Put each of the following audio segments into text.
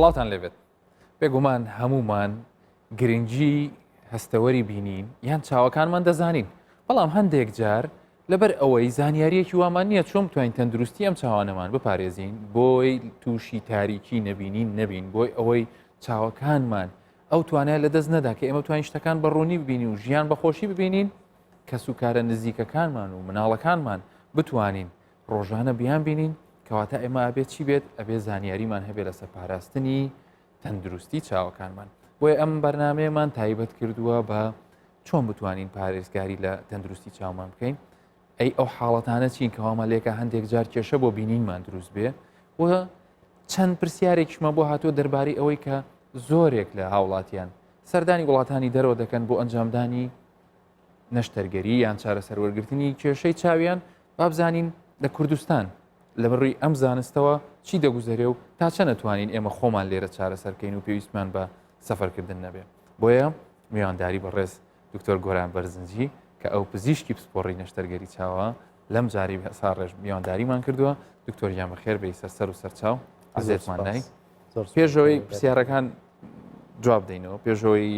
سڵاتان لێبێت بێگومان هەمومان گرنگی هەستەوەری بینین یان چاوەکانمان دەزانین بەڵام هەندێک جار لەبەر ئەوەی زانیاریەکی وامان نییە چۆن بتوانین تەندروستی ئەم چاوانەمان بپارێزین بۆی تووشی تاریکی نەبینین نەبین بۆی ئەوەی چاوەکانمان ئەو توانای لە دەست نەدا کە ئێمە توانین شتەکان بەڕوونی ببینین و ژیان بەخۆشی ببینین کە سوکارە نزیکەکانمان و مناڵەکانمان بتوانین ڕۆژانە بیان بینین کەواتە ئێمە ئەبێت چی بێت ئەبێ زانیاریمان هەبێت لەسەر پاراستنی تەندروستی چاوەکانمان بۆیە ئەم بەرنمەیەمان تایبەت کردووە بە چۆن بتوانین پارێزگاری لە تەندروستی چاومان بکەین ئەی ئەو حاڵەتانە چین کەوامان لێکە هەندێک جار کێشە بۆ بینینمان دروست بێ و چەند پرسیارێکیشمە بۆ هاتووە دەربارەی ئەوەی کە زۆرێک لە هاوڵاتیان سەردانی وڵاتانی دەرەوە دەکەن بۆ ئەنجامدانی نەشتەرگەری یان چارەسەروەرگرتنی کێشەی چاویان با بزانین لە کوردستان لە بڕی ئەم زانستەوە چی دەگوزارێ و تا چە نەتوانین ئێمە خۆمان لێرە چارەسەرکەین و پێویستمان بە سەفەرکردن نەبێ بۆیە میوانداری بەڕێز دکتۆر گۆران بەرزنجی کە ئەو پزیشکی پسپۆڕی نەشتەرگەری چاوە لەم جاری ساڕێژ میوانداریمان کردووە دکتۆر گیان بەخێر بێ سەر و سەرچاو عزیزمان نای پێشەوەی پرسیارەکان جواب دەینەوە پێشەوەی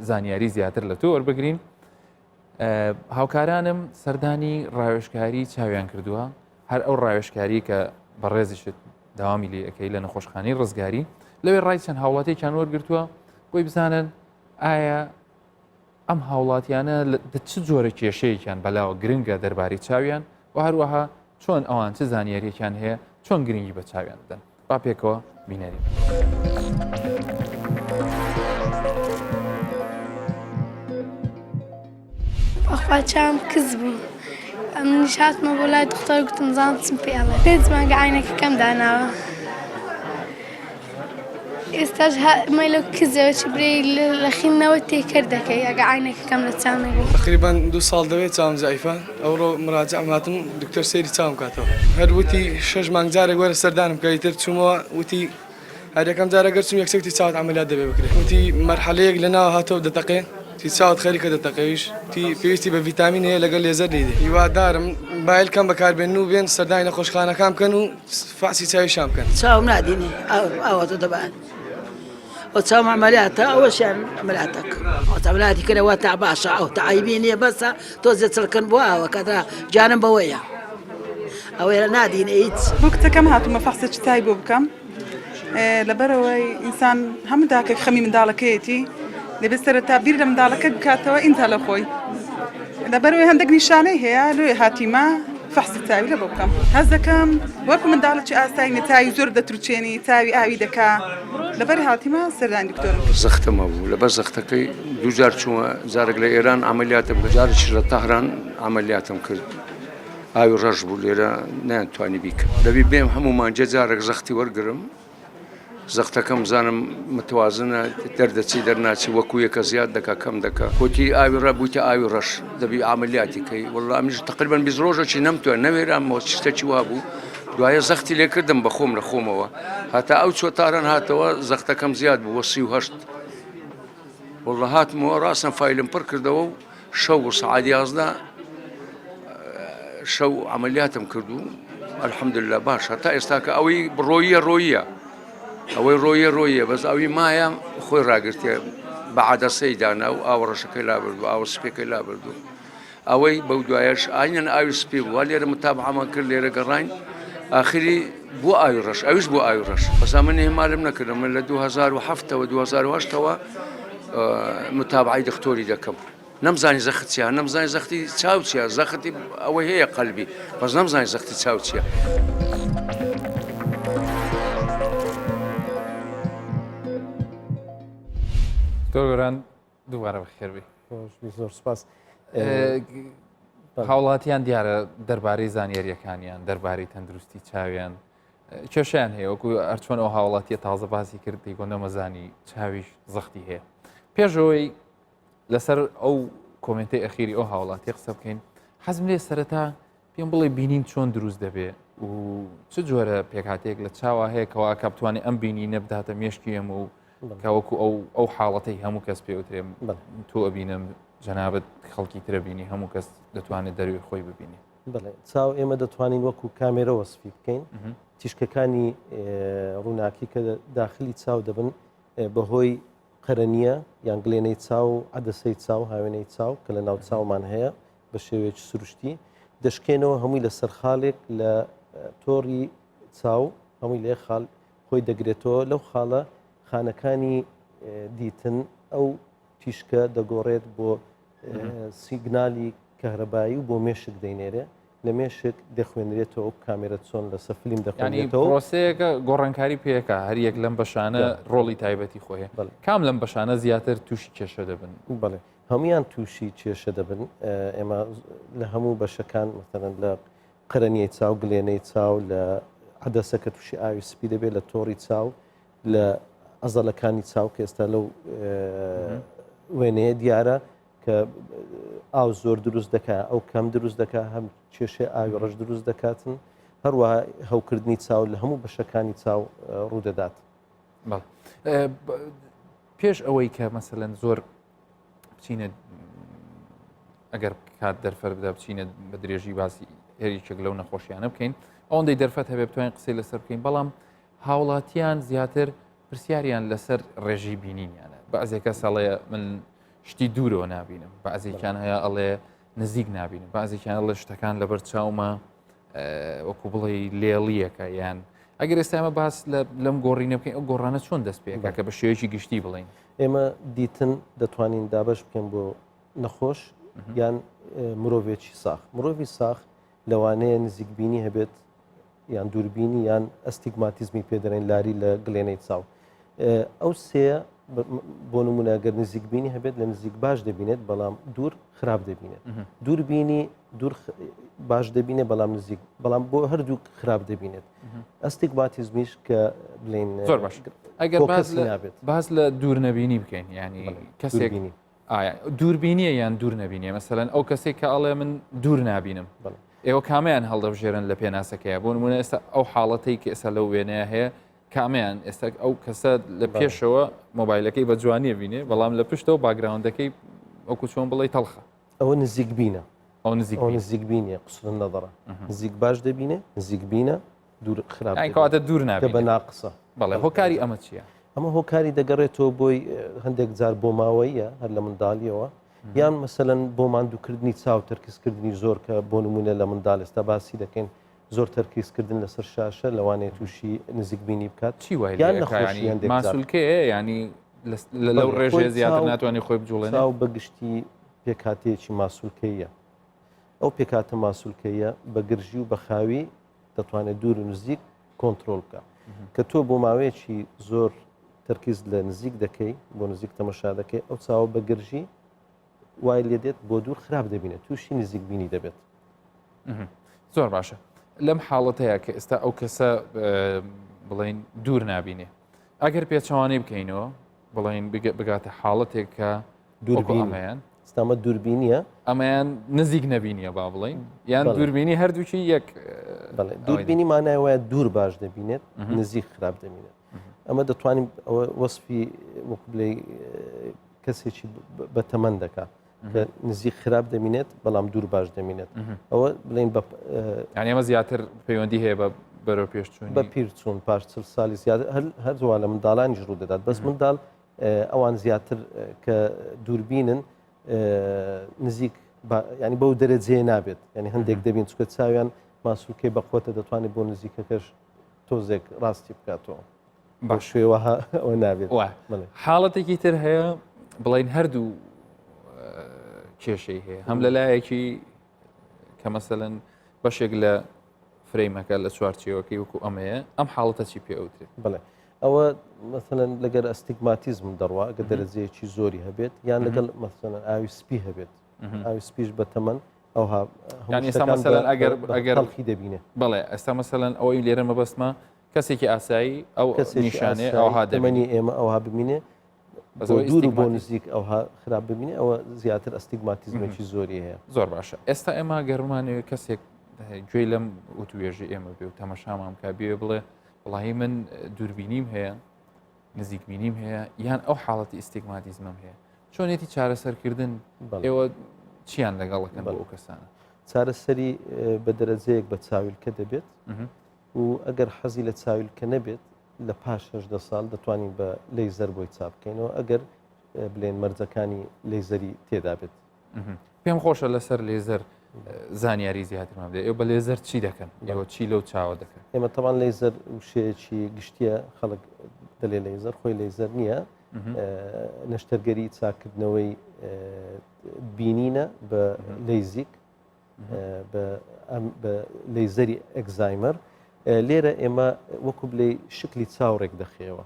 زانیاری زیاتر لە تۆ وەربگرین هاوکارانم سەردانی ڕاوێژکاری چاویان کردووە هەر ئەو ڕاوێژکاری کە بەڕێزیشت داوامی لێ ئەەکەی لە نەخۆشخانەی ڕزگاری لەوێ ڕای چەند هاوڵاتێکیان وەرگرتووە بۆی بزانن ئایا ئەم هاوڵاتیانە چ جۆرە کێشەیەکیان بەلاوە گرنگە دەربارەی چاویان و هەروەها چۆن ئەوان چه زانیاریەکیان هەیە چۆن گرنگی بە چاویان بدەن با پێکەوە بینەرین. بەخوا چاوم کز بوو ئەم نیشاتمە بۆ لای دختەر گوتم زانستم پێڵێ پێ مانگە عینەکەکەم داناوە ئێستاش مەلە کزەوە چ برێ لە خینەوە تێکرد دەکەی ئەگە عینەکەکەم لە چاو نەبێت. تقریبا 2 ساڵ دەوێت چاوم زایفە ئەوڕۆ مراجعم هاتم دکتۆر سەیری چاوم کاتەوە هەر وتی 6 مانگ جارێک وەرە سەردانم کە تر چوومەوە وتی هەر یەکەم جارە گەر چوم یەکسەکتی چاوت عەمەلیات دەبێ بکرێت وتی مەرحەلەیەک لەناوە هاتەوە دەتەقێ تی چاوت خەریکە دەتەقەویش تی پێویستی بە ڤیتامین هەیە لەگەڵ لێزەر لێدێ هیوادارم بایل کەم بەکاربێن و بێن سەردانی نەخۆشخانەکان بکەن و فاسی چاوی شام بکەن. چاوم نادینی ئەوەتە دەبان وتساوم عملياتها أول شيء عملياتك عملياتي كده واتع باشا أو تعيبيني بس توزت سلكن بوا وكذا جانب بويا أو نادي نيت بوقت كم هاتوا مفحصة تايبو بكم لبروي إنسان هم داك خمي من دالكيتي لبستر التعبير من دالك بكاتوا أنت لأخوي لبروي هندق نشانه هي لو هاتي ما فحص التاوي لبوكم هذا كم وكم من دالك أساي نتاي زردة ترتشيني تاوي آوي دكا لبر هاتي ما سردان دكتور زختم أبو لبر زختكي دوجار شو زارق لإيران عمليات بجار شر طهران عمليات كل آوي رجبو ليرا نان تواني بيك لبي بيم همو ما جزارق زختي ورقرم زختكم زانم متوازنة دردتي درناتي وكوية كزياد دكا كم دكا كوتي آوي ربوتي آوي رش دبي عملياتي كي والله مش تقريبا بزروجة شي نمتو نويرا موشتشي وابو دوای زختی لێ کردم بە خۆم لە خۆمەوە هەتا ئەو چۆتاران هاتەوە زەختەکەم زیاد بوو 38 وڵڵە هاتمەوە ڕاستن فایلم پڕ کردەوە و شەو و سەعات 11 شەو عملیاتم کرد و الحەمدولله باش هەتا ئێستا کە ئەوەی ڕۆیە ئەوەی ڕۆیە بەس ئەوی مایە خۆی ڕاگرتێ بە عەدەسەی دانا و ئاوەڕەشەکەی لابردو ئاوە سپێکەی لابردو ئەوەی بەو دوایەش ئاینەن ئاوی سپێ بووە لێرە متابعەمان کرد لێرە گەڕاین آخری بو آیورش اویش بو آیورش بس من همالم نکردم من ل 2007 و 2008 و متابعه دکتوری دکم نمزانی زختیه نمزانی زختی چاوچیه زختی او هي قلبي بس نمزانی زختی چاوچیه دکتۆر گۆران دووبارە بەخێر بێ زۆر سپاس هاوڵاتیان دیارە دەربارەی زانیاریەکانیان دەربارەی تەندروستی چاویان کێشیان هەیە وەکو ئەرچۆن ئەو هاوڵاتیە تازە باسی کردی گۆ نەمەزانی چاویش زەختی هەیە پێشەوەی لەسەر ئەو کۆمنتەی ئەخیری ئەو هاوڵاتی قسە بکەین حەزم لێ سەرەتا پێم بڵێ بینین چۆن دروست دەبێ و چ جۆرە پێکهاتێک لە چاوە هەیە کەوا کە بتوانێت ئەم بینینە بداتە مێشکی ئەمە و کەوەکو ئەو حاڵەتەی هەموو کەس پێوترێم تۆ ئەبینم جەنابەت خەڵکی ترە بینی هەموو کەس دەتوانێت دەروی خۆی ببینێ بڵێ چاو ئێمە دەتوانین وەکو کامێرە وەسفی بکەین تیشکەکانی ڕووناکی کە داخلی چاو دەبن بەهۆی قەرەنیە یان گلێنەی چاو و عەدەسەی چاو هاوێنەی چاو کە لە ناو چاومان هەیە بە شێوەیەکی سروشتی دەشکێنەوە هەمووی لەسەر خاڵێک لە تۆڕی چاو هەمووی لێ خاڵ خۆی دەگرێتەوە لەو خاڵە خانەکانی دیتن ئەو تیشکە دەگۆڕێت بۆ سیگنالی کەهرەبایی و بۆ مێشک دەینێرێ لە مێشک دەخوێنرێتەوە و کامێرە چۆن لەسەر فیلم ینی دەخوێنێتەوە پرۆسەیەکە گۆڕانکاری پێەکە هەر یەک لەم بەشانە ڕۆڵی تایبەتی خۆیە کام لەم بەشانە زیاتر تووشی کێشە دەبن بڵێ هەمویان تووشی کێشە دەبن ئێمە لە هەموو بەشەکان مثلەن لە قەرەنیەی چاو گلێنەی چاو لە عەدەسەکە تووشی ئاوی سپی دەبێت لە تۆڕی چاو لە ئەزەڵەکانی چاو کە ئێستا لەو وێنەیە دیارە کە ئاو زۆر دروست دەکات ئەو کەم دروست دەکات هەم کێشێ ئاوی ڕەش دروست دەکاتن هەروەها هەوکردنی چاو لە هەموو بەشەکانی چاو ڕوودەدات. پێش ئەوەی کە مەسەلەن زۆر بچینە ئەگەر کات دەرفەر بدە بچینە بە درێژی باسی هێریچێک لەو نەخۆشیانە بکەین ئەوەندەی دەرفەت هەبێ بتوانین قسەی لەسەر بکەین بەڵام هاوڵاتیان زیاتر پرسیاریان لەسەر ڕێژی بینینیانە بەعزێکە ساڵەیە من شتی دوورەوە نبینم بەعزێکیان هەیە ئەڵێ نزیک نبینم بەعزێکیان لە شتەکان لەبەر چاومە وەکو بڵێ لێڵیەکە یان ئەگەر ئێستا ئێمە باس لەم گۆڕینە بکەین ئەو گۆڕانە چۆن دەست پێەکە کە بە شێوەیەکی گشتی بڵین ئێمە دیتن دەتوانین دابش بکەین بۆ نەخۆش یان مرۆڤێکی ساخ مرۆڤی ساخ لەوانەیە نزیکبینی هەبێت یان دووربینی یان ئەستیگماتیزمی پێدەڕێن لاری لە گلێنەی چاو ئەو سێ بۆ نمونە ئەگەر نزیکبینی هەبێت لە نزیک باش دەبینێت بەڵام دوور خراپ دەبینێت دووربینی دوور باش دەبینێت بەڵام نزیک بەڵام بۆ هەردوو خراپ دەبینێت ئەستیگماتیزمیش کە بڵێن زۆر باش ئەگەر باز لە دوور نەبینی بکەین ینی کەسێک دووربینیە یان دوور نەبینیە مەسەلەن ئەو کەسێک کە ئەڵێ من دوور نبینم ئێوە کامیان هەڵدەبژێرن لە پێناسەکەیە بۆ نمونە ئێستا ئەو حاڵەتەی کە ئێستا لەو وێنەیە هەیە کامیان ئێستا ئەو کەسە لە پێشەوە مۆبایلەکەی بە جوانیە بینێ بەڵام لە پشتەوە باگراوندەکەی ئەوکو چۆن بڵێ تەڵخە ئەوە نزیک بینە ئەو نزیک بینە قسڵن نەدەڕە نزیک باش دەبینێ نزیک بینە دوور خراپ کاتە دوور نابێت بە ناقسە بەڵێ هۆکاری ئەمە چییە؟ ئەمە هۆکاری دەگەڕێتەوە بۆی هەندێک جار بۆ ماوەیە هەر لە منداڵیەوە یان مەسەلەن بۆ ماندووکردنی چاو تەرکیزکردنی زۆر کە بۆ نمونە لە منداڵ ئێستا باسی دەکەین زۆر تەرکیزکردن لەسەر شاشە لەوانەیە تووشی نزیکبینی بکات چی وایە ماسوولکەیە ینی لەو ڕێژێ زیاتر ناتوانانی خۆی بجوڵێن چاو بەگشتی پێکاتەیەکی ماسوولکەیە ئەو پێکاتە ماسوولکەیە بە گرژی و بە خاوی دەتوانێت دوور و نزیک کۆنتترۆل بکە کە تۆ بۆ ماوەیەکی زۆر تەرکیز لە نزیک دەکەی بۆ نزیک تەمەشا دەکەی ئەو چاوە بە گرژی وای لێ دێت بۆ دوور خراپ دەبینێت تووشی نزیکبینی دەبێت زۆر باشە لەم حاڵەتەیە کە ئێستا ئەو کەسە بڵین دوور نبینێ ئەگەر پێچەوانەی بکەینەوە بڵین بگاتە حاڵەتێک کە دووربینیان ئەمە دووربینیە ئەمەیان نزیک نەبینیە با بڵین یان دووربینی هەردووکی یەک دووربینی مانای وایە دوور باش دەبینێت نزیک خراپ دەبینێت ئەمە دەتوانین ئەوە وەسفی وەکبلەی کەسێکی بە تەمەن دەکات کە نزیک خراپ دەبینێت بەڵام دوور باش دەبینێت ئەوە بڵین ینی ئەمە زیاتر پەیوەندی هەیە بە بەرەو پێشچوون بە پیرچوون پاش 40 ساڵی زیاتر هەردووە لە منداڵانی ژوو دەدات بەس منداڵ ئەوان زیاتر کە دووربینن نزیک ینی بەو دەرەجێ نابێت ینی هەندێک دەبین چکە چاویان ماسوولکەی بەخۆتە دەتوانێت بۆ نزیکەکەش تۆزێک ڕاستی بکاتەوە بە شێوەها ئەوە نابێت حاڵەتێکی تر هەیە بڵین هەردوو کێشەی هەیە هەم لە لایەکی کە مەسەلەن بەشێک لە فرەیمەکە لە چوارچێوەکەی وەکو ئەمەیە ئەم حاڵەتە چی پێ ئەوترێت بڵێ ئەوە مەسەلەن لەگەر ئەستیگماتیزم دەڕوا گە دەرەجەیەکی زۆری هەبێت یان لەگەڵ مەسەلەن ئاوی سپی هەبێت ئاوی سپیش بە تەمەن ئەوها ئێستا مەسەلەن ئەگەر هەڵخی دەبینێ بڵێ ئێستا مەسەلەن ئەوەی لێرە مەبەستمە کەسێکی ئاسایی ئەو نیشانەیە ئەوها دەمەنی ئێمە ئەوها ببینێ دوور بۆ نزیک ئەوها خراپ ببینێ ئەوە زیاتر ئەستیگماتیزمێکی زۆری هەیە زۆر باشە ئێستا ئێمە گەرمانەوە کەسێک گوێی لەم وتوێژی ئێمە بێ و تەمەشامان کا بێ بڵێ وڵی من دووربینیم هەیە نزیکبینیم هەیە یان ئەو حاڵەتی ئیستیگماتیزمم هەیە چۆنێتی چارەسەرکردن ئێوە چیان لەگەڵەکەن بۆ ئەو کەسانە چارەسەری بە دەرەجەیەک بە چاویلکە دەبێت و ئەگەر حەزی لە چاویلکە نەبێت لە پاش 16 ساڵ دەتوانین بە لەیزەر بۆی چاپ بکەینەوە ئەگەر بڵێن مەرجەکانی لەیزەری تێدا بێت. پێم خۆشە لەسەر لێزەر زانیاری زیاترمان بدە. ئێوە بە لێزەر چی دەکەن؟ ئێوە چی لەو چاوە دەکەن؟ ئێمە تەوان لەیزەر وشەیەکی گشتیە خەڵک دەلێ لەیزەر خۆی لەیزەر نییە نەشتەرگەری چاکردنەوەی بینینە بە لەیزیک بە لەیزەری ئەگزایمەر لێرە ئێمە وەکو بڵێ شکلی چاوڕێک دەخێەوە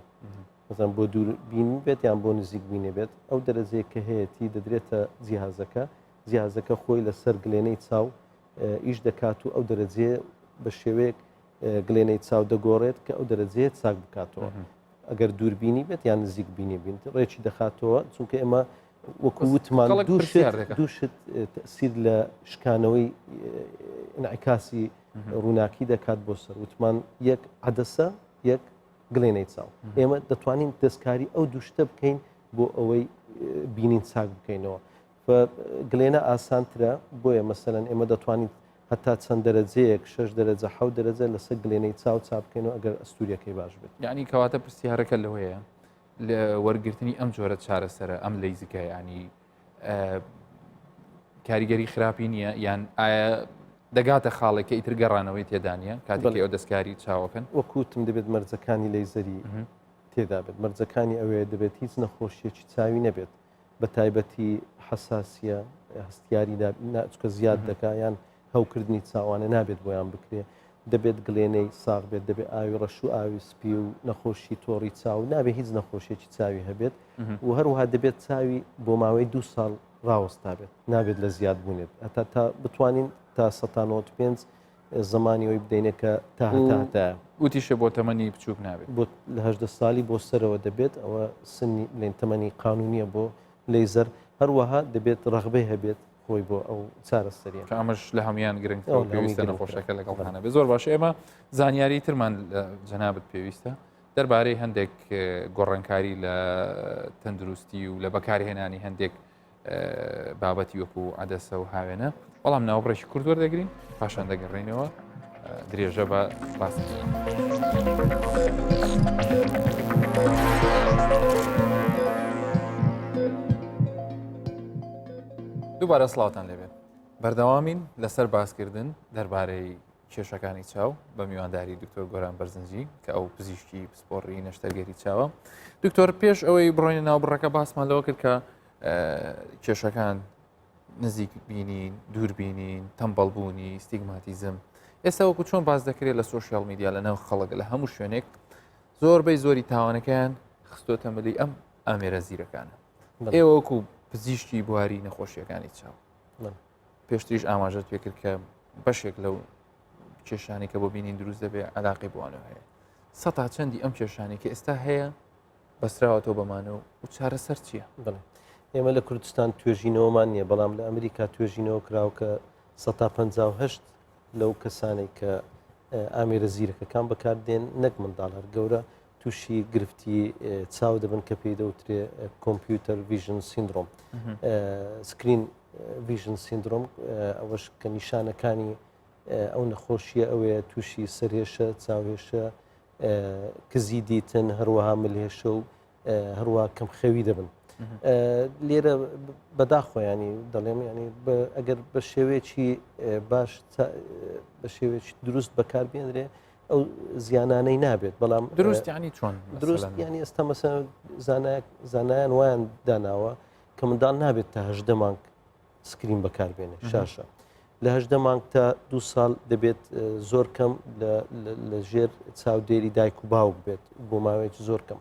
مثلا بۆ دووربین بێت یان بۆ نزیک بینێ بێت ئەو دەرەجەیە کە هەیەی دەدرێتە جیهازەکە خۆی لەسەر گلێنەی چاو ئیش دەکات و ئەو دەرەجەیە بە شێوەیەک گلێنەی چاو دەگۆڕێت کە ئەو دەرەجەیە چاک بکاتەوە ئەگەر دووربینی بێت یان نزیک بینی بین ڕێکی دەخاتەوە چونکە ئێمە وەکو وتمان دووشت تەسیر لە شکانەوەی انعکاسی ڕووناکی دەکات بۆ سەر وتمان یەک عەدەسە یەک گلێنەی چاو ئێمە دەتوانین دەستکاری ئەو دووشتە بکەین بۆ ئەوەی بینین چاک بکەینەوە گلێنە ئاسانترە بۆیە مەسەلەن ئێمە دەتوانین هەتا چەند دەرەجەیەک 6 دەرەجە 7 دەرەجە لەسەر گلێنەی چاو چاپ بکەینەوە ئەگەر ئەستوریەکەی باش بێت. یعنی کەواتە پرسیارەکە لەوەیە لە وەرگرتنی ئەم جۆرە چارەسەرە ئەم لەیزیکە ینی کاریگەری خراپی نییە یان ئایا دەگاتە خاڵێکە ئیتر گەڕانەوەی تێدانە کاتێکی ئەو دەستکاری چاوەکەن وەکوتم دەبێت مەرجەکانی لەیزەری تێدا بێت مەرجەکانی ئەوەیە دەبێت هیچ نەخۆشیەکی چاوی نەبێت بە تایبەتی حساسیە هەستیاری چکە زیاد دەکا یان هەوکردنی چاوانە نابێت بۆیان بکرێ دەبێت گلێنەی ساغ بێت دەبێت ئاوی ڕەش و ئاوی سپی و نەخۆشی تۆڕی چاو نابێت هیچ نەخۆشیێکی چاوی هەبێت و هەروەها دەبێت چاوی بۆ ماوەی 2 ساڵ ڕاوەستا بێت نابێت لە زیاد بوونێت هەتا تا بتوانین تا 95 زمانی ئەوی بدەینەکە تا هەتا وتیشە بۆ تەمەنی بچووک نابێت بۆ لە 18 ساڵی بۆ سەرەوە دەبێت ئەوە سنی لێن تەمەنی قانونیە بۆ لەیزەر هەروەها دەبێت ڕەغبەی هەبێت خۆی بۆ ئەو چارەسەریە ئەمەش لە هەمویان گرنگتەوە پێویستە نەخۆشەکە لەگەڵخانە بێ زۆر باش ئێمە زانیاری ترمان جەنابەت پێویستە دەربارەی هەندێک گۆڕانکاری لە تەندروستی و لە بەکارهێنانی هەندێک بابەتی وەکو عەدەسە و هاوێنە بەڵام ناوەڕێکی کورد وەردەگرین پاشان دەگەڕێنەوە درێژە بە باس دووبارە سڵاوتان لێبێت بەردەوامین لەسەر باسکردن دەربارەی کێشەکانی چاو بە میوانداری دکتۆر گۆران بەرزنجی کە ئەو پزیشکی پسپۆڕی نەشتەرگەری چاوە دکتۆر پێش ئەوەی بڕۆینە ناو بڕەکە باسمان لەوە کرد کە کێشەکان نزیک بینین دووربینین تەمبەڵبوونی ستیگماتیزم ئێستا وەکو چۆن باز دەکرێت لە سۆشیال میدیا لە ناو خەڵک لە هەموو شوێنێک زۆربەی زۆری تاوانەکەیان خستۆتە مەلی ئەم ئامێرە زیرەکانە ئێوە وەکو پزیشکی بواری نەخۆشیەکانی چاو پێشتریش ئاماژەت پێ کرد کە بەشێک لەو کێشانی کە بۆ بینین دروست دەبێت علاقی بوانەوە هەیە سەتا چەندی ئەم کێشانی کە ئێستا هەیە بەستراوەتەوە بەمانەوە و چارەسەر چییە؟ ئێمە لە کوردستان توێژینەوەمان نییە بەڵام لە ئەمریکا توێژینەوە کراوە کە 158 لەو کەسانێک کە ئامێرە زیرەکەکان بەکاردێن نەک منداڵ گەورە تووشی گرفتی چاو دەبن کە پێی دەوترێ کۆمپیوتەر ڤیژن سیندرۆم سکرین ڤیژن سیندرۆم ئەوەش کە نیشانەکانی ئەو نەخۆشیە ئەوەیە تووشی سەرهێشە چاوهێشە کزی دیتن هەروەها ملهێشە و هەروە کەم خەوی دەبن لێرە بەداخۆیانی دەڵێم ینی ئەگەر بە شێوەیەکی باش بە شێوەیەکی دروست بەکاربێنرێ ئەو زیانانەی نابێت بەڵام دروست ینی چۆن دروست ینی ئێستا مەسە زانایان وایان داناوە کە منداڵ نابێت تا 18 مانگ سکرین بەکاربێنێ شاشە لە 18 مانگ تا 2 ساڵ دەبێت زۆر کەم لە ژێر چاودێری دایک و باوک بێت بۆ ماوەیەکی زۆر کەم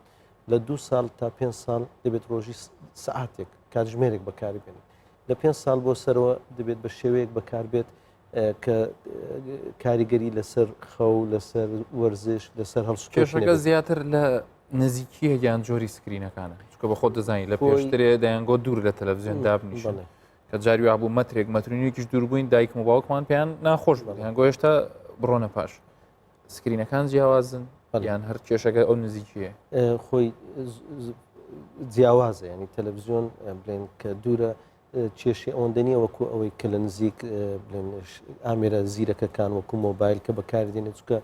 لە 2 ساڵ تا 5 ساڵ دەبێت ڕۆژی سەعاتێک کاتژمێرێک بەکاربێنێت لە 5 ساڵ بۆ سەرەوە دەبێت بە شێوەیەک بەکاربێت کە کاریگەری لەسەر خەو لەسەر وەرزش لەسەر هەڵسوکێشەکە زیاتر لە نزیکیە یان جۆری سکرینەکانە چکە بە خۆت دەزانین لە پێشترێ دەیانگۆ دوور لە تەلەڤیزیۆن دابنیشن کە جاری وا بوو مەترێک مەترونیەکیش دووربووین دایکم و باوکمان پێیان ناخۆش بوو یان گۆشتا بڕۆنە پاش سکرینەکان جیاوازن یان هەر کێشەکە ئەو نزیکیە خۆی جیاوازە ینی تەلەڤیزیۆن بڵێن کە دوورە کێشی ئەوەندەنیە وەکو ئەوەی کە لە نزیک بڵێن ئامێرە زیرەکەکان وەکو مۆبایل کە بەکاردێنێت چکە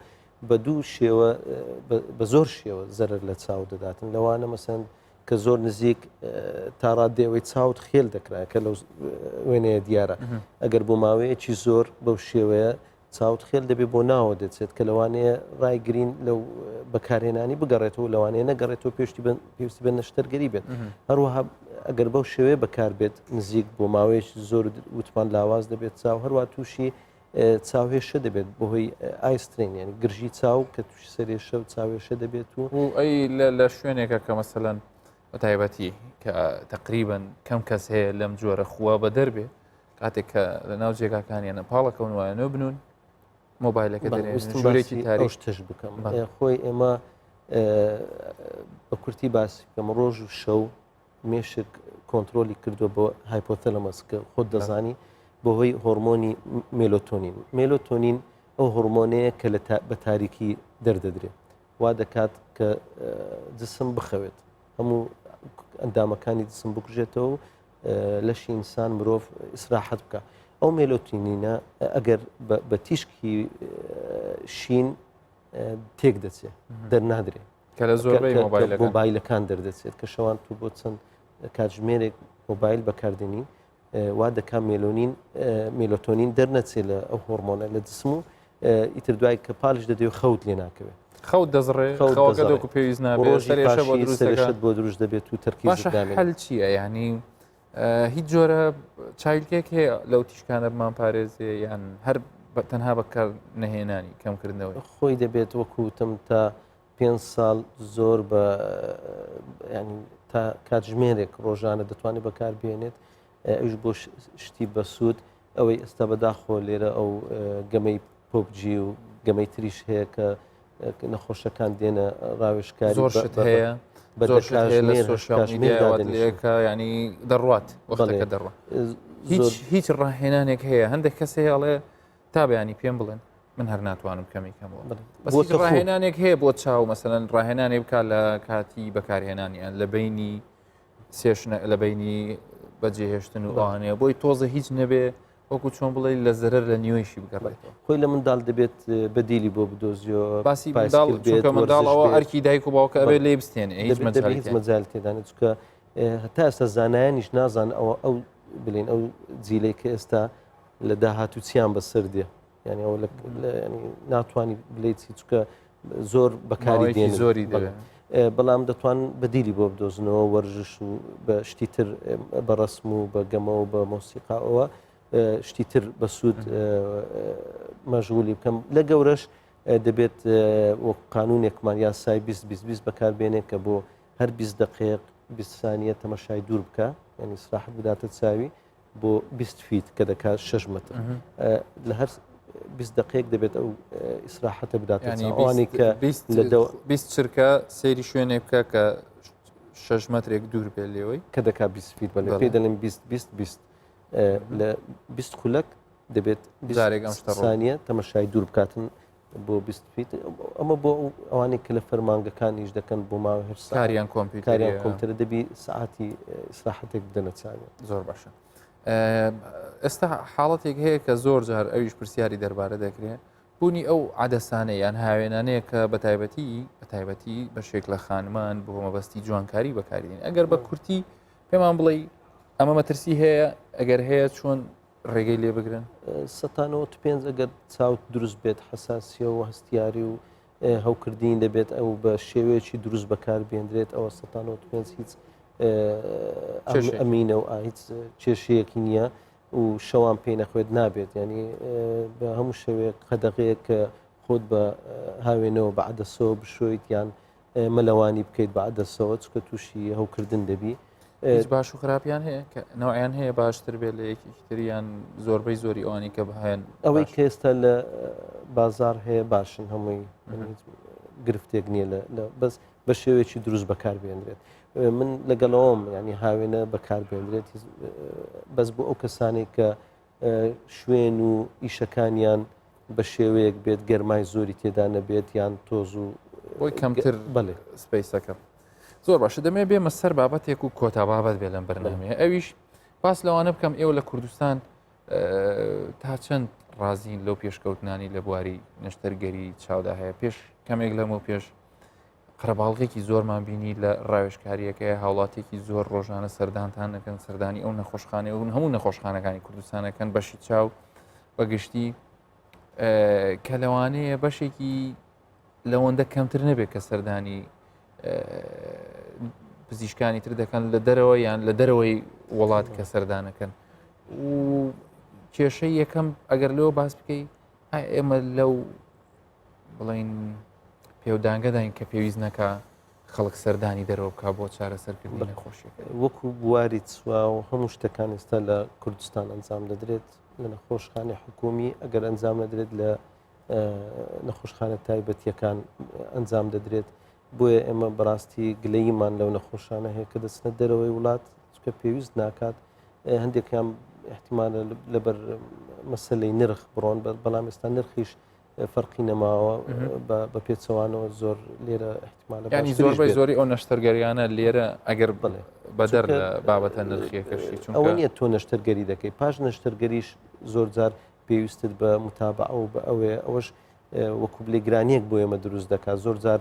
بە دوو شێوە بە زۆر شێوە زەرر لە چاو دەداتن لەوانە مەسەن کە زۆر نزیک تا ڕادێەوەی چاوت خێل دەکرا کە لەو وێنەیە دیارە ئەگەر بۆ ماوەیەکی زۆر بەو شێوەیە چاوت خێل دەبێت بۆ ناوە دەچێت کە لەوانەیە ڕایگرین لەو بەکارهێنانی بگەڕێتەوە لەوانەیە نەگەڕێتەوە پێویستی بە نەشتەرگەری بێت هەروەها ئەگەر بەو شێوەیە بەکار بێت نزیک بۆ ماوەیەکی زۆر وتمان لاواز دەبێت چاو هەروە تووشی چاوهێشە دەبێت بۆهۆی ئایسترین ینی گرژی چاو کە تووشی سەرێشە و چاوێشە دەبێت و ئەی لە شوێنێکە کە مەسەلەن بە تایبەتی کە تقریبن کەم کەس هەیە لەم جۆرە خوا بە دەربێ کاتێک کە لە ناو جێگاکانیانە پاڵەکەون وایە بنون مۆبایلەکە دەێنێکی تاریش تش بکەم خۆی ئێمە بە کورتی باسی بکەم ڕۆژ و شەو مێشک کۆنتترۆلی کردووە بۆ هایپۆتەلەمەسکە خۆت دەزانی بەهۆی هۆرمۆنی مێلۆتۆنین مێلۆتۆنین ئەو هۆرمۆنەیە کە بە تاریکی دەردەدرێت وا دەکات کە جسم بخەوێت هەموو ئەندامەکانی جسم بکوژێتەوە و لەشی ئینسان مرۆڤ ئیسراحەت بکە ئەو مێلۆتینینە ئەگەر بە تیشکی شین تێک دەچێت دەرنادرێت کە لە زۆربەی مۆبایلەکان دەردەچێت کە شەوان تو بۆ چەند کاتژمێرێک مۆبایل بەکاردێنی وا دەکا مێلۆتۆنین دەرنەچێت لە ئەو هۆرمۆنە لە جسم و ئیتر دوای کە پاڵش دەدەوێت خەوت لێ ناکەوێت خەوت دەزڕێ خەوەکە پێویست نابێت سەرێشت بۆ دروست دەبێت و تەرکیز هەل چییە ینی هیچ جۆرە چایلکێک هەیە لەو تیشکانە بمان پارێزێ یان هەر تەنها بەکار نەهێنانی کەمکردنەوەی خۆی دەبێت وەکوتم تا 5 ساڵ زۆر بە ینی تا کاتژمێرێک ڕۆژانە دەتوانێت بەکار بێنێت ئەوش بۆ شتی بەسوود ئەوەی ئێستا بەداخۆ لێرە ئەو گەمەی پۆبجی و گەمەی تریش هەیە کە نەخۆشەکان دێنە ڕاوێژکاری زۆر شت هەیە بەکە ینی دەڕوات وەختەکە دەڕوات هیچ ڕاهێنانێک هەیە هەندێک کەس هەیەڵێ تا بەیانی پێم بڵێن من هەر ناتوانم کەمیکەمەوە بەس ڕاهێنانێک هەیە بۆ چاو مەسەلەن ڕاهێنانێ بکات لە کاتی بەکارهێنانیان لە بینی سێشنە لە بینی بەجێهێشتن و ئاوانەیە بۆی تۆزە هیچ نەبێ وەکو چۆن بڵێ لە زەرەر لە نیوەیشی بگەڕێتەوە خۆی لە منداڵ دەبێت بەدیلی بۆ بدۆزیەوە باسی منداڵەوە ئەرکی دایک و باوکە ئەبێ لێ بستێنێ هیچ مەجال تێدانێت چکە هەتا ئێستا زانایانیش نازان ئەو بڵێن ئەو جیلەی کە ئێستا لە داهاتوو چیان بەسەر دێ ینی ئەو ناتوانانی بڵێتی چکە زۆر بەکاری دێن زۆری بەڵام دەتوان بەدیلی بۆ بدۆزنەوە وەرزش و بە شتی تر بە ڕسم و بە گەمە و بە مۆسیقاەوە شتی تر بە سوود مەژغولی بکەم لە گەورەش دەبێت وەک قانونێکمان یاسای 20 بەکاربێنێت کە بۆ هەر 20 دقیق 20 ثانیە تەمەشای دوور بکە ینی سراحت بداتە چاوی بۆ 20 فیت کە دەکات 6 متر لە هەر 20 دقیق دەبێت ئەو ئیسراحەتە بداتە ئەوانی کە 20 چرکە سەیری شوێنێ بکە کە 6 مترێک دوور بێ لێەوەی کە دەکات 20 فیت بەڵێ پێ دەڵێن 20 لە 20 خولەک دەبێت ثانیە تەمەشای دوور بکاتن بۆ 20 فیت ئەمە بۆ ئەوانێک کە لە فەرمانگەکانیش دەکەن بۆ ماوە هەر کاریان کۆمپیوتەرە دەبی سعاتی ئیسراحەتێک بدەنە چاوێت زۆر باشە ئێستا حاڵەتێک هەیە کە زۆر جار ئەویش پرسیاری دەربارە دەکرێت بوونی ئەو عادەسانەیە یان هاوێنانەیە کە بەتایبەتی بەشێک لە خانمان بۆ مەبەستی جوانکاری بەکاردێن ئەگەر بە کورتی پێمان بڵێ ئەمە مەترسی هەیە ئەگەر هەیە چۆن ڕێگەی لێ بگرن 5 ئەگەر چاوت دروست بێت حساسیە و هەستیاری و هەوکردین دەبێت ئەو بە شێوەیەکی دروست بەکار بێنرێت ئەوە 5 هیچ ئەمینە و هیچ کێشەیەکی نییە و شەوان پێی نەخوێت نابێت ینی بە هەموو شەوەیە قەدەغەیە کە خۆت بە هاوێنەوە بە عەدەسەوە بشۆیت یان مەلەوانی بکەیت بە عەدەسەوە چکە تووشی هەوکردن دەبی هیچ باش و خراپیان هەیە کە نەوەیان هەیە باشتر بێت لە یەکیتریان زۆربەی زۆری ئەوانی کە بهێن ئەوەی کە ئێستا لە بازار هەیە باشن هەمووی گرفتێک نییە بەس بە شێوەیەکی دروست بەکار بێنرێت من لەگەڵەوەم ینی هاوێنە بەکار بێنرێت بەس بۆ ئەو کەسانی کە شوێن و ئیشەکانیان بە شێوەیەک بێت گەرمای زۆری تێدا نەبێت یان تۆز و بۆی کەمتر بڵێ سپیسەکە زۆر باشە دەمێ بێمە سەر بابەتێک و کۆتا بابەت بێ لەم بەرنامەیە ئەویش باس لەوانە بکەم ئێوە لە کوردستان تا چەند ڕازین لەو پێشکەوتنانی لە بواری نەشتەرگەری چاودا هەیە پێش کەمێک لەمە پێش قەرەباڵغێکی زۆرمان بینی لە ڕاوێژکاریەکەی هاوڵاتێکی زۆر ڕۆژانە سەردانتان دەکەن سەردانی ئەو نەخۆشخانەی و هەموو نەخۆشخانەکانی کوردستانەکەن بەشی چاو بەگشتی کە لەوانەیە بەشێکی لەوەندە کەمتر نەبێت کە سەردانی پزیشکانی تر دەکەن لە دەرەوە یان لە دەرەوەی وڵات کە سەردانەکەن و کێشەی یەکەم ئەگەر لەوە باس بکەی ئێمە لەو بڵین پێودانگەداین کە پێویست نەکە خەڵک سەردانی دەرەوە بکە بۆ چارەسەرکردنی نەخۆشیەکە وەکو بواری چوا و هەموو شتەکان ئێستا لە کوردستان ئەنجام دەدرێت لە نەخۆشخانەی حکومی ئەگەر ئەنجام دەدرێت لە نەخۆشخانە تایبەتیەکان ئەنجام دەدرێت بۆیە ئێمە بەڕاستی گلەیمان لەو نەخۆشانە هەیە کە دەچنە دەرەوەی وڵات کە پێویست ناکات هەندێکیان احتیمالە لەبەر مەسلەی نرخ بڕۆن بەڵام ئێستا نرخیش فەرقی نەماوە بە پێچەوانەوە زۆر لێرە احتیمالە ینی زۆربەی زۆری ئەو نەشتەرگەریانە لێرە ئەگەر بەدەر لە بابەتە نرخیەکەشی ئەوە نییە تۆ نەشتەرگەری دەکەی پاش نەشتەرگەریش زۆر جار پێویستت بە متابعە و بە ئەوەش وەکو بلێگرانیەک بۆ ئێمە دروست دەکات زۆر جار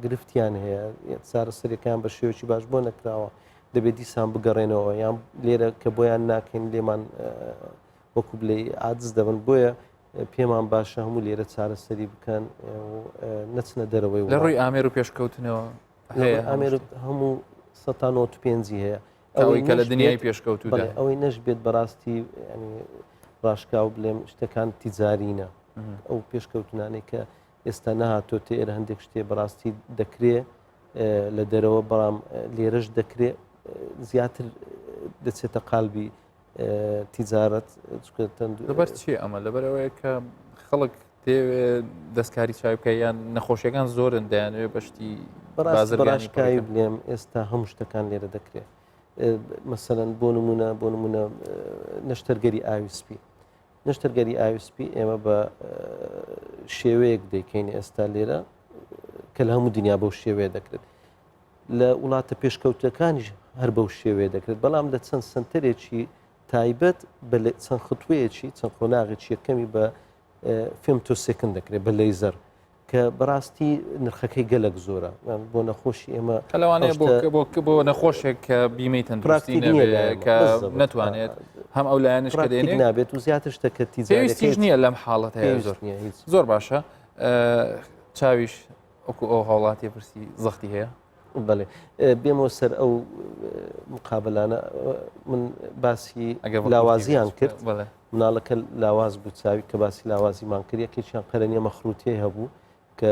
گرفتیان هەیە چارەسەرەکان بە شێوەی باش بۆ نەکراوە دەبێت دیسان بگەڕێنەوە یان لێرە کە بۆیان ناکەین لێمان وەکو بلێ عاجز دەبن بۆیە پێمان باشە هەموو لێرە چارەسەری بکەن نەچنە دەرەوەی لە ڕووی ئامێر و پێشکەوتنەوە ئامێر هەموو 195 هەیە ئەوەی کە لە دنیای پێشکەوتودا ئەوەی نەش بێت بەڕاستی ڕاشکاو بڵێم شتەکان تیجارینە ئەو پێشکەوتنانێک کە ئێستا نەهاتۆتە ئێرە هەندێک شتێ بەڕاستی دەکرێت لە دەرەوە بەڵام لێرەش دەکرێت زیاتر دەچێتە قالبی تیجارەت لەبەر چی ئەمە لەبەرەوەی کە خەڵک دەوێت دەستکاری چای بکە یان نەخۆشیەکان زۆرن دەیانوێت بەشتی بەڕاشکایی بڵێم ئێستا هەموو شتەکان لێرە دەکرێت مەسەرەن بۆ نمونە نەشتەرگەری ئاویسپی نەشتەرگەری ئاویسپی ئێمە بە شێوەیەک دەیکەین ئێستا لێرە کە لە هەموو دنیا بەو شێوەیە دەکرێت لە وڵاتە پێشکەوتەکانیش هەر بەو شێوەیە دەکرێت بەڵام لە چەند سنتەرێکی تایبەت بە چەند خطوەیەکی چەند قۆناغێکی یەکەمی بە فێمتۆسێکن دەکرێت بە لەیزەر کە بەڕاستی نرخەکەی گەلک زۆرە بۆ نەخۆشی ئێمە لەوانەیە بۆ نەخۆشێک کە بیمەی تەندروستی نەبێت کە نەتوانێت هەم ئەو لایەنش کە دێنێت نابێت و زیاتر شتەکە پێویستیش نییە لەم حاڵەت هەیە زۆر باشە چاویش ئەو هاوڵاتی پرسی زەختی هەیە بەڵێ بێمەوە سەر ئەو مقابلانە من باسی لاوازیان کرد مناڵەکە لاواز بوو چاوی کە باسی لاوازیمان کرد یەکێکیان قەرەنیە مەخروتێ هەبوو کە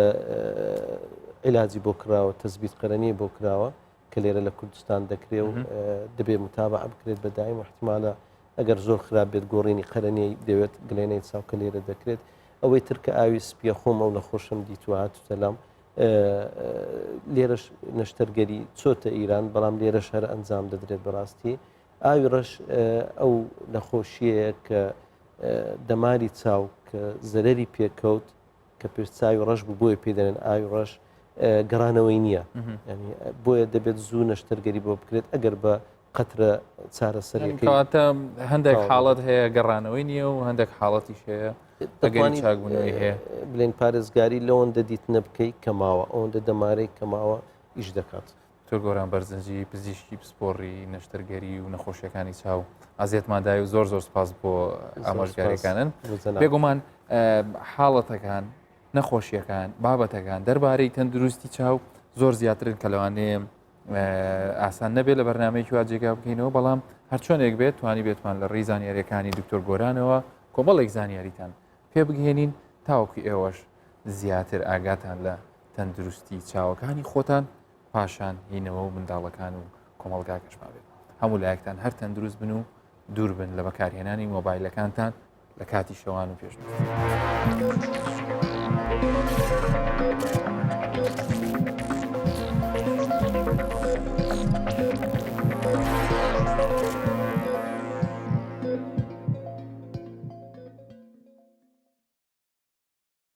عیلاجی بۆ کراوە تەزبیت قەرەنی بۆ کراوە کە لێرە لە کوردستان دەکرێت و دەبێت متابعە بکرێت بەدایم احتیمالە ئەگەر زۆر خراپ بێت گۆڕینی قەرەنی دەوێت گلێنەی چاوکە لێرە دەکرێت ئەوەی ترکە ئاوی سپیە خۆم ئەو نەخۆشم دیتوە هاتوتەلام لێرەش نەشتەرگەری چۆتە ئیران بەڵام لێرەش هەر ئەنجام دەدرێت بەڕاستی ئاوی ڕەش ئەو نەخۆشیەیە کە دەماری چاو کە زەرەری پێکەوت کە پێشچاوی ڕەش بوو بۆیە پێدەێن ئاوی ڕەش گەڕانەوەی نییە بۆیە دەبێت زوو نەشتەرگەری بۆ بکرێت ئەگەر بە قەترە چارەسەرەکەواتە هەندێک حاڵەت هەیە گەڕانەوەی نییە و هەندێک حاڵەتیش هەیە دەگەری چاکبوونەوەی هەیە بڵێن پارێزگاری لەوەندە دیتنە بکەی کەماوە ئەوەندە دەمارەی کەماوە ئیش دەکات تۆ گۆران بەرزنجی پزیشکی پسپۆڕی نەشتەرگەری و نەخۆشیەکانی چاو ئازیێتمادای و زۆر سپاس بۆ ئاماژگاریەکانن بێگومان حاڵەتەکان نەخۆشیەکان بابەتەکان دەربارەی تەندروستی چاو زۆر زیاترن کە لەوانەیە ئاسان نەبێت لە بەرنمەیەکی وا جێگا بکەینەوە بەڵام هەر چۆنێک بێت توانی بێتمان لە ڕێی زانیاریەکانی دکتۆر گۆرانەوە کۆمەڵێک زانیاریتان پێ بگهێنین تاوەکو ئێوەش زیاتر ئاگاتان لە تەندروستی چاوەکانی خۆتان پاشان هینەوە و منداڵەکان و کۆمەڵگاکەشما بێت هەموو لایەکتان هەر تەندروست بن و دوور بن لە بەکارهێنانی مۆبایلەکانتان لە کاتی شەوان و پێشبڕکێ.